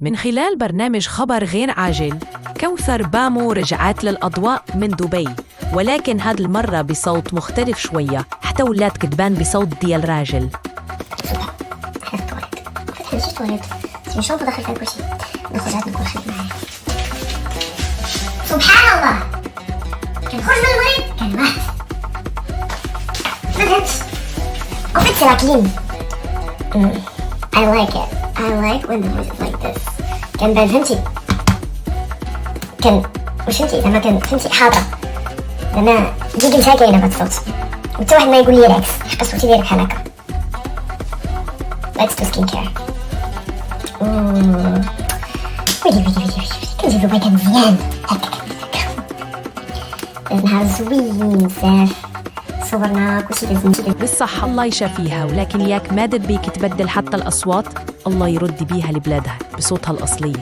من خلال برنامج خبر غير عاجل، كوثر بامو رجعت للأضواء من دبي، ولكن هاد المرة بصوت مختلف شوية، حتى ولات كتبان بصوت ديال راجل. احنا في التواليت في شنطة داخل فيها كل شيء، ناخذ نكون خليك معايا. سبحان الله، كان خرج من الولد كان مات. ما فهمتش قفت سلاكين. I like it. I like when the voice is like this. كان بان فهمتي، كان وش فهمتي زعما، كان فهمتي حاضرة زعما دي قلتها كاينة بهاد الصوت، وحتى واحد ما يقول لي العكس حق الصوت ديالك بحال هكا. Let's do skincare. ويلي كنجيب له بايكا مزيان هكاك. نهار زوين بزاف، صورنا كلشي داز بالصح الله يشافيها، ولكن ياك مادت بيك تبدل حتى الأصوات، الله يرد بيها لبلادها بصوتها الأصلي.